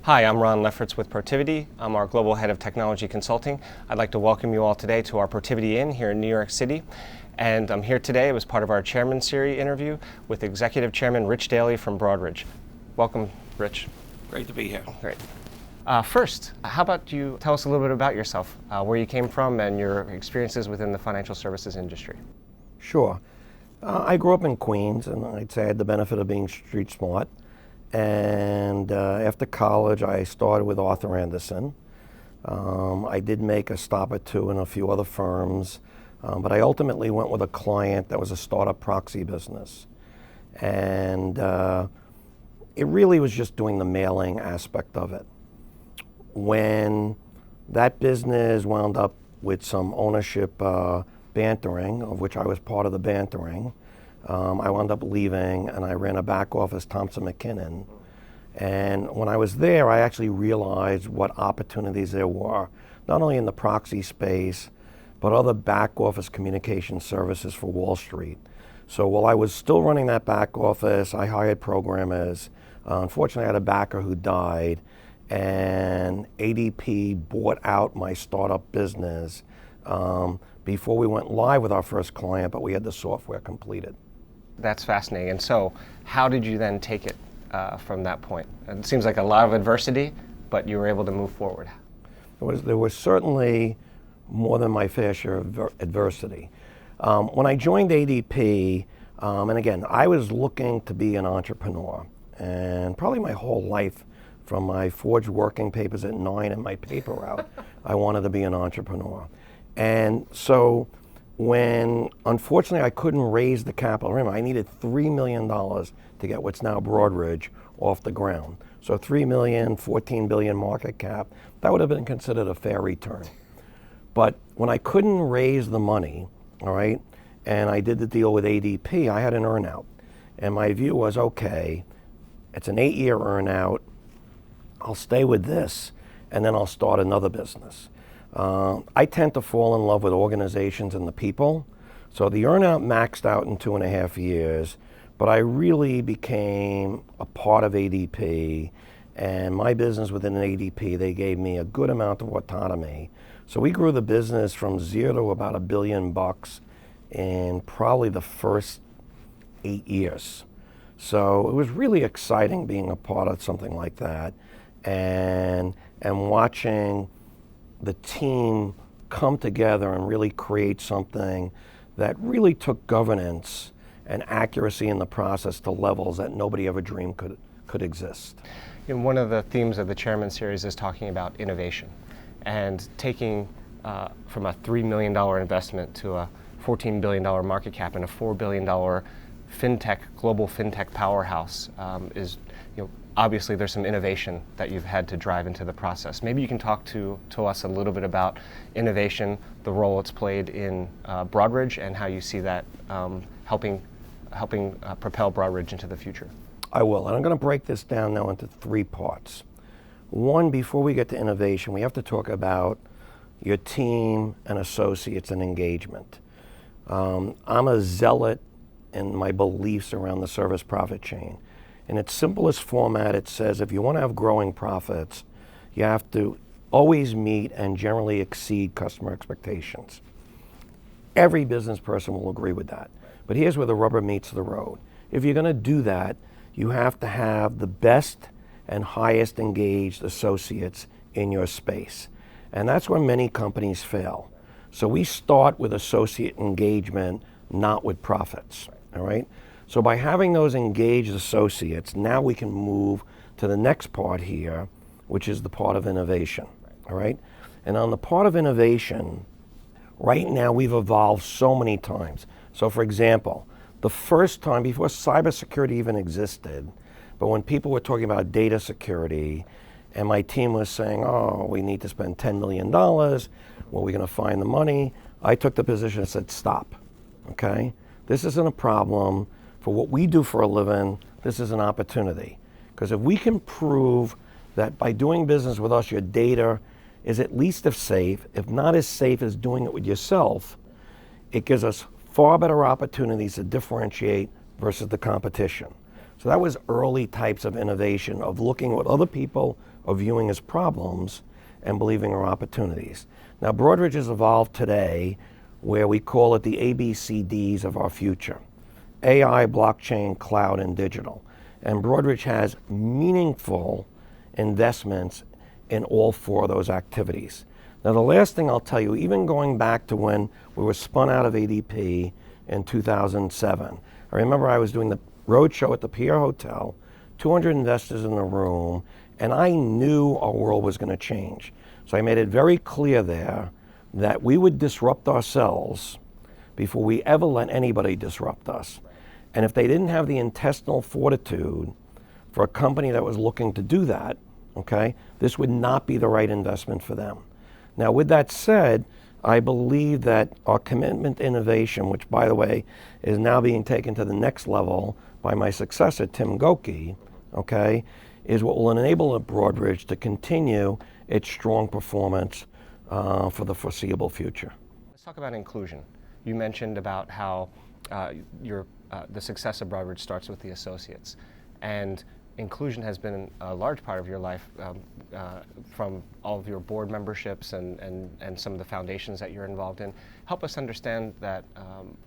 Hi, I'm Ron Lefferts with Protiviti. I'm our Global Head of Technology Consulting. I'd like to welcome you all today to our Protiviti Inn here in New York City. And I'm here today as part of our Chairman Series interview with Executive Chairman Rich Daly from Broadridge. Welcome, Rich. Great to be here. Great. First, how about you tell us a little bit about yourself, where you came from and your experiences within the financial services industry. Sure. I grew up in Queens, and I'd say I had the benefit of being street smart. And after college, I started with Arthur Andersen. I did make a stop or two in a few other firms, but I ultimately went with a client that was a startup proxy business. And it really was just doing the mailing aspect of it. When that business wound up with some ownership bantering, of which I was part of the bantering, I wound up leaving and I ran a back office, Thompson McKinnon. And when I was there, I actually realized what opportunities there were, not only in the proxy space, but other back office communication services for Wall Street. So while I was still running that back office, I hired programmers. Unfortunately, I had a backer who died, and ADP bought out my startup business before we went live with our first client, but we had the software completed. That's fascinating. And so how did you then take it from that point? It seems like a lot of adversity, but you were able to move forward. There was certainly more than my fair share of adversity. When I joined ADP, and again, I was looking to be an entrepreneur, and probably my whole life, from my forged working papers at 9 and my paper route, I wanted to be an entrepreneur. And so when, unfortunately, I couldn't raise the capital, remember, I needed $3 million to get what's now Broadridge off the ground. So $3 million, 14 billion market cap, that would have been considered a fair return. But when I couldn't raise the money, all right, and I did the deal with ADP, I had an earnout. And my view was, okay, it's an 8-year earnout, I'll stay with this, and then I'll start another business. I tend to fall in love with organizations and the people. So the earnout maxed out in 2.5 years, but I really became a part of ADP, and my business within ADP, they gave me a good amount of autonomy. So we grew the business from 0 to about $1 billion in probably the first 8 years. So it was really exciting being a part of something like that, and watching the team come together and really create something that really took governance and accuracy in the process to levels that nobody ever dreamed could exist. And one of the themes of the Chairman Series is talking about innovation and taking from a $3 million investment to a $14 billion market cap and a $4 billion global fintech powerhouse is, obviously there's some innovation that you've had to drive into the process. Maybe you can talk to us a little bit about innovation, the role it's played in Broadridge, and how you see that helping propel Broadridge into the future. I will, and I'm going to break this down now into 3 parts. One, before we get to innovation, we have to talk about your team and associates and engagement. I'm a zealot in my beliefs around the service profit chain. In its simplest format, it says if you want to have growing profits, you have to always meet and generally exceed customer expectations. Every business person will agree with that. But here's where the rubber meets the road. If you're going to do that, you have to have the best and highest engaged associates in your space. And that's where many companies fail. So we start with associate engagement, not with profits, all right? So by having those engaged associates, now we can move to the next part here, which is the part of innovation, all right? And on the part of innovation, right now we've evolved so many times. So for example, the first time, before cybersecurity even existed, but when people were talking about data security, and my team was saying, oh, we need to spend $10 million, where are we gonna find the money? I took the position and said, stop, okay? This isn't a problem. For what we do for a living, this is an opportunity. Because if we can prove that by doing business with us, your data is at least as safe, if not as safe as doing it with yourself, it gives us far better opportunities to differentiate versus the competition. So that was early types of innovation, of looking at what other people of viewing as problems and believing are opportunities. Now, Broadridge has evolved today where we call it the ABCDs of our future: AI, blockchain, cloud, and digital. And Broadridge has meaningful investments in all four of those activities. Now, the last thing I'll tell you, even going back to when we were spun out of ADP in 2007, I remember I was doing the road show at the Pierre Hotel, 200 investors in the room, and I knew our world was going to change. So I made it very clear there that we would disrupt ourselves before we ever let anybody disrupt us. And if they didn't have the intestinal fortitude for a company that was looking to do that, okay, this would not be the right investment for them. Now, with that said, I believe that our commitment to innovation, which, by the way, is now being taken to the next level by my successor, Tim Goki, okay, is what will enable Broadridge to continue its strong performance for the foreseeable future. Let's talk about inclusion. You mentioned about how the success of Broadridge starts with the associates, and inclusion has been a large part of your life from all of your board memberships and some of the foundations that you're involved in. Help us understand that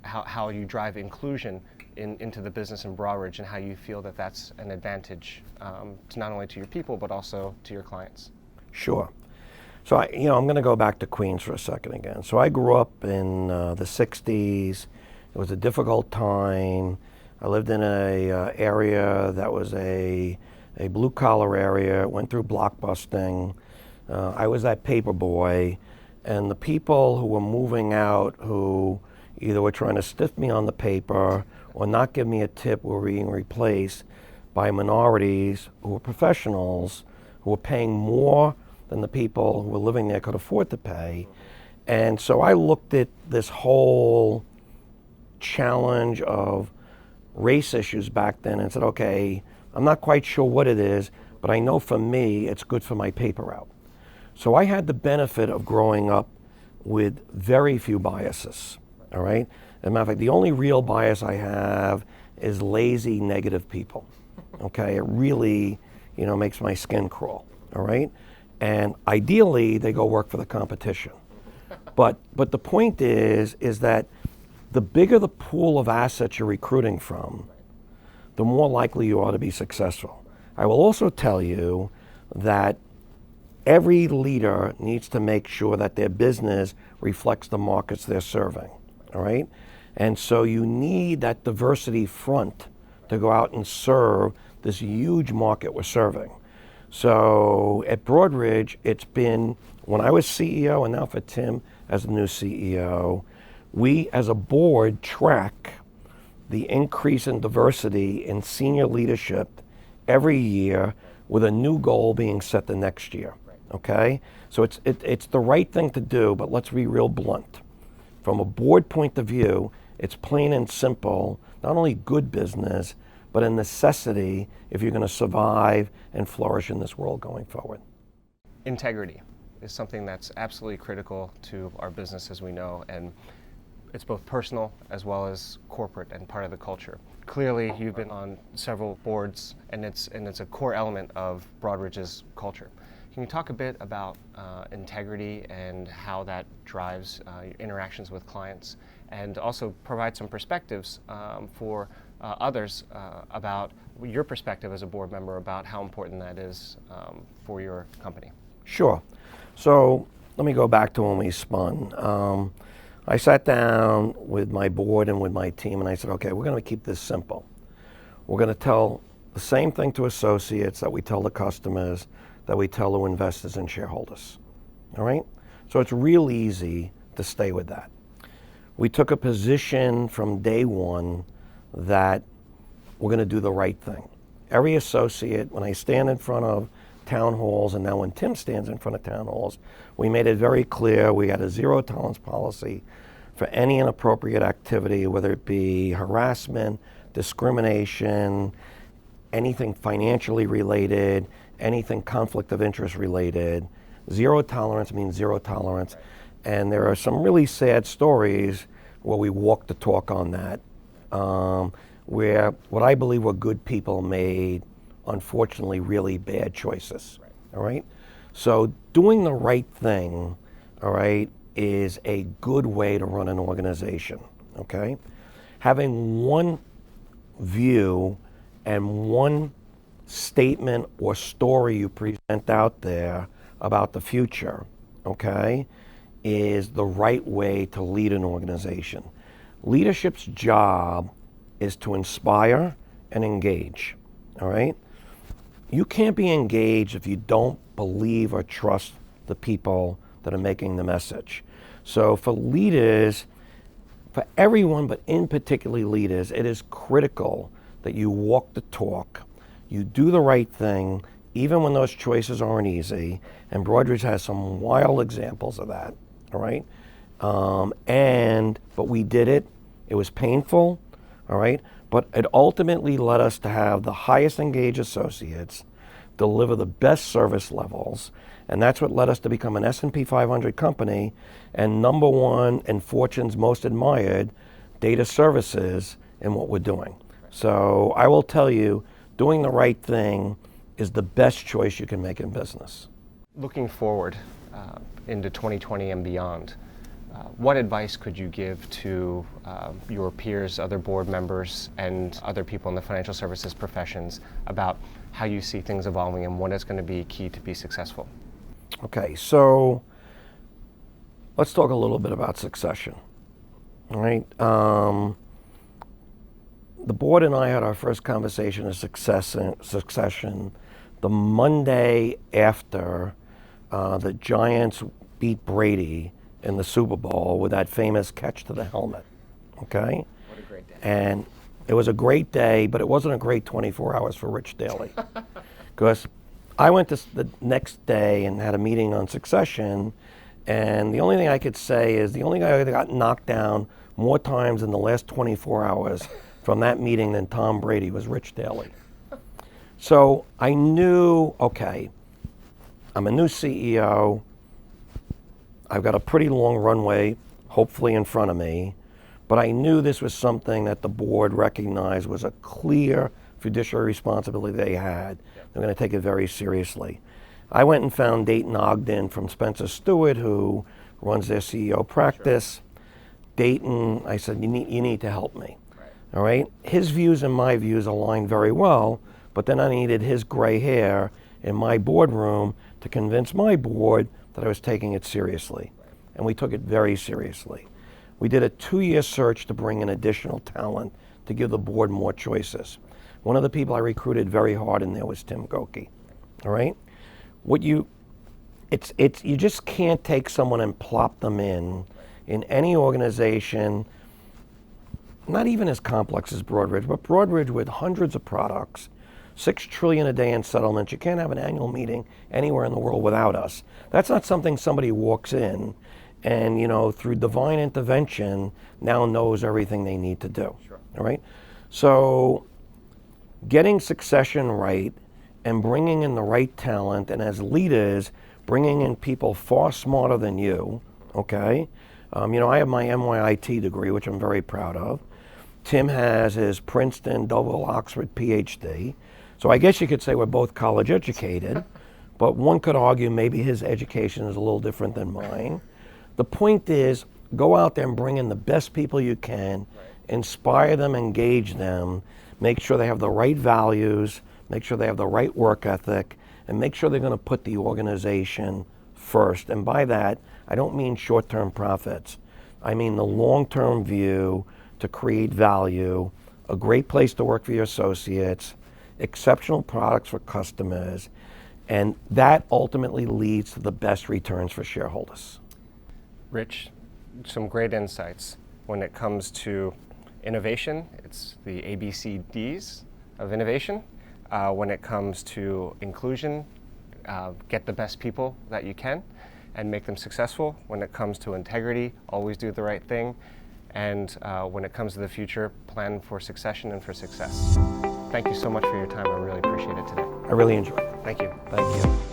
how you drive inclusion into the business in Broadridge, and how you feel that that's an advantage to not only to your people but also to your clients. Sure. So I'm going to go back to Queens for a second again. So I grew up in the 60s. It was a difficult time. I lived in a area that was a blue collar area. Went through blockbusting. I was that paper boy, and the people who were moving out, who either were trying to stiff me on the paper or not give me a tip, were being replaced by minorities who were professionals, who were paying more than the people who were living there could afford to pay. And so I looked at this whole challenge of race issues back then and said, okay, I'm not quite sure what it is, but I know for me it's good for my paper route. So I had the benefit of growing up with very few biases, all right? As a matter of fact, the only real bias I have is lazy, negative people, okay? It really, makes my skin crawl, all right? And ideally, they go work for the competition. But the point is that the bigger the pool of assets you're recruiting from, the more likely you are to be successful. I will also tell you that every leader needs to make sure that their business reflects the markets they're serving, all right? And so you need that diversity front to go out and serve this huge market we're serving. So at Broadridge, it's been, when I was CEO and now for Tim as the new CEO, we as a board track the increase in diversity in senior leadership every year, with a new goal being set the next year, okay? So it's the right thing to do, but let's be real blunt. From a board point of view, it's plain and simple, not only good business, but a necessity if you're going to survive and flourish in this world going forward. Integrity is something that's absolutely critical to our business, as we know, and it's both personal as well as corporate and part of the culture. Clearly, you've been on several boards, and it's a core element of Broadridge's culture. Can you talk a bit about integrity and how that drives your interactions with clients, and also provide some perspectives for others about your perspective as a board member about how important that is for your company? Sure. So let me go back to when we spun. I sat down with my board and with my team, and I said, okay, we're going to keep this simple. We're going to tell the same thing to associates that we tell the customers, that we tell to investors and shareholders, all right? So it's real easy to stay with that. We took a position from day one that we're going to do the right thing. Every associate, when I stand in front of town halls, and now when Tim stands in front of town halls, we made it very clear we had a zero tolerance policy for any inappropriate activity, whether it be harassment, discrimination, anything financially related, anything conflict of interest related. Zero tolerance means zero tolerance. And there are some really sad stories where we walk the talk on that, where what I believe were good people made, unfortunately, really bad choices, all right? So doing the right thing, all right, is a good way to run an organization, okay? Having one view and one statement or story you present out there about the future, okay, is the right way to lead an organization. Leadership's job is to inspire and engage, all right? You can't be engaged if you don't believe or trust the people that are making the message. So for leaders, for everyone, but in particularly leaders, it is critical that you walk the talk, you do the right thing, even when those choices aren't easy. And Broadridge has some wild examples of that, all right? But we did it. It was painful, all right? But it ultimately led us to have the highest engaged associates, deliver the best service levels, and that's what led us to become an S&P 500 company and #1 in Fortune's most admired data services in what we're doing. So I will tell you, doing the right thing is the best choice you can make in business. Looking forward into 2020 and beyond, what advice could you give to your peers, other board members, and other people in the financial services professions about how you see things evolving and what is going to be key to be successful? Okay, so let's talk a little bit about succession. All right. The board and I had our first conversation of succession the Monday after the Giants beat Brady in the Super Bowl with that famous catch to the helmet. Okay? What a great day. And it was a great day, but it wasn't a great 24 hours for Rich Daly. Because I went to the next day and had a meeting on succession, and the only thing I could say is the only guy that got knocked down more times in the last 24 hours from that meeting than Tom Brady was Rich Daly. So I knew, okay, I'm a new CEO. I've got a pretty long runway, hopefully in front of me, but I knew this was something that the board recognized was a clear fiduciary responsibility they had. They're going to take it very seriously. I went and found Dayton Ogden from Spencer Stewart, who runs their CEO practice. Dayton, I said, you need to help me. All right? His views and my views aligned very well, but then I needed his gray hair in my boardroom to convince my board that I was taking it seriously. And we took it very seriously. We did a 2-year search to bring in additional talent to give the board more choices. One of the people I recruited very hard in there was Tim Goki. All right? You just can't take someone and plop them in any organization, not even as complex as Broadridge, but Broadridge with hundreds of products, $6 trillion a day in settlements. You can't have an annual meeting anywhere in the world without us. That's not something somebody walks in and, through divine intervention, now knows everything they need to do. Sure. All right? So getting succession right and bringing in the right talent, and as leaders, bringing in people far smarter than you, okay? I have my NYIT degree, which I'm very proud of. Tim has his Princeton, Double Oxford PhD. So I guess you could say we're both college educated, but one could argue maybe his education is a little different than mine. The point is, go out there and bring in the best people you can, inspire them, engage them, make sure they have the right values, make sure they have the right work ethic, and make sure they're going to put the organization first. And by that, I don't mean short-term profits. I mean the long-term view to create value, a great place to work for your associates, exceptional products for customers, and that ultimately leads to the best returns for shareholders. Rich, some great insights. When it comes to innovation, it's the ABCDs of innovation. When it comes to inclusion, get the best people that you can and make them successful. When it comes to integrity, always do the right thing. And when it comes to the future, plan for succession and for success. Thank you so much for your time. I really appreciate it today. I really enjoyed it. Thank you. Thank you.